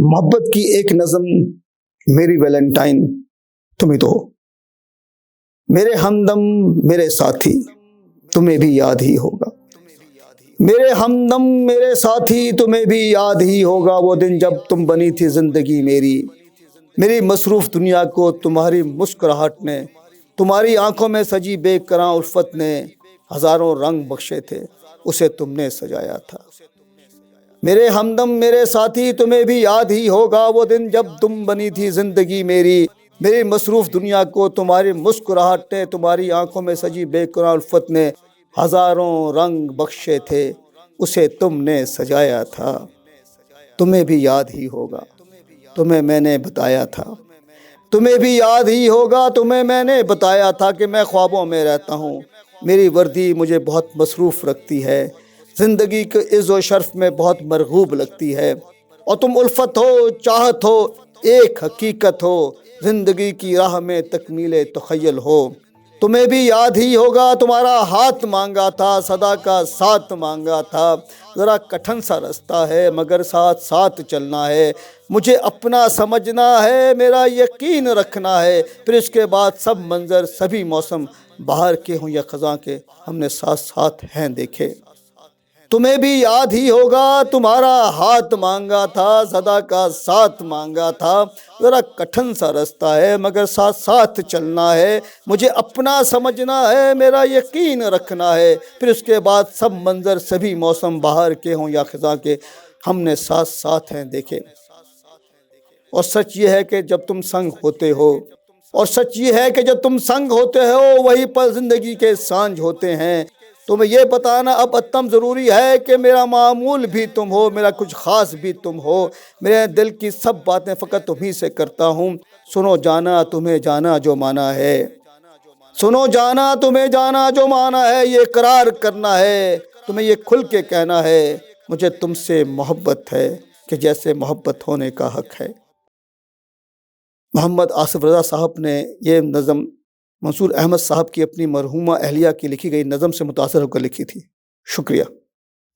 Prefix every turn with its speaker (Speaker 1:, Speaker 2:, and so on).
Speaker 1: محبت کی ایک نظم میری ویلنٹائن تم ہی تو ہو، میرے ہمدم میرے ساتھی تمہیں بھی یاد ہی ہوگا، میرے ہمدم میرے ساتھی تمہیں بھی یاد ہی ہوگا، وہ دن جب تم بنی تھی زندگی میری مصروف دنیا کو تمہاری مسکراہٹ نے، تمہاری آنکھوں میں سجی بے کراں الفت نے ہزاروں رنگ بخشے تھے، اسے تم نے سجایا تھا۔ میرے ہمدم میرے ساتھی تمہیں بھی یاد ہی ہوگا، وہ دن جب تم بنی تھی زندگی میری مصروف دنیا کو تمہاری مسکراہٹ نے، تمہاری آنکھوں میں سجی بے قرار الفت نے ہزاروں رنگ بخشے تھے، اسے تم نے سجایا تھا۔ تمہیں بھی یاد ہی ہوگا، تمہیں میں نے بتایا تھا، تمہیں بھی یاد ہی ہوگا، تمہیں میں نے بتایا تھا کہ میں خوابوں میں رہتا ہوں، میری وردی مجھے بہت مصروف رکھتی ہے، زندگی کے عز و شرف میں بہت مرغوب لگتی ہے، اور تم الفت ہو، چاہت ہو، ایک حقیقت ہو، زندگی کی راہ میں تکمیل تخیل ہو۔ تمہیں بھی یاد ہی ہوگا، تمہارا ہاتھ مانگا تھا، صدا کا ساتھ مانگا تھا، ذرا کٹھن سا رستہ ہے مگر ساتھ ساتھ چلنا ہے، مجھے اپنا سمجھنا ہے، میرا یقین رکھنا ہے، پھر اس کے بعد سب منظر سبھی موسم باہر کے ہوں یا خزاں کے ہم نے ساتھ ساتھ ہیں دیکھے۔ تمہیں بھی یاد ہی ہوگا، تمہارا ہاتھ مانگا تھا، صدا کا ساتھ مانگا تھا، ذرا کٹھن سا رستہ ہے مگر ساتھ ساتھ چلنا ہے، مجھے اپنا سمجھنا ہے، میرا یقین رکھنا ہے، پھر اس کے بعد سب منظر سبھی موسم باہر کے ہوں یا خزاں کے ہم نے ساتھ ساتھ ہیں دیکھے۔ اور سچ یہ ہے کہ جب تم سنگ ہوتے ہو، وہی پل زندگی کے سانجھ ہوتے ہیں، تمہیں یہ بتانا اب اتم ضروری ہے کہ میرا معمول بھی تم ہو، میرا کچھ خاص بھی تم ہو، میرے دل کی سب باتیں فقط تمہیں سے کرتا ہوں، سنو جانا تمہیں جانا جو مانا ہے، سنو جانا تمہیں جانا جو مانا ہے، یہ اقرار کرنا ہے، تمہیں یہ کھل کے کہنا ہے، مجھے تم سے محبت ہے کہ جیسے محبت ہونے کا حق ہے۔ محمد آصف رضا صاحب نے یہ نظم منصور احمد صاحب کی اپنی مرحومہ اہلیہ کی لکھی گئی نظم سے متاثر ہو کر لکھی تھی۔ شکریہ۔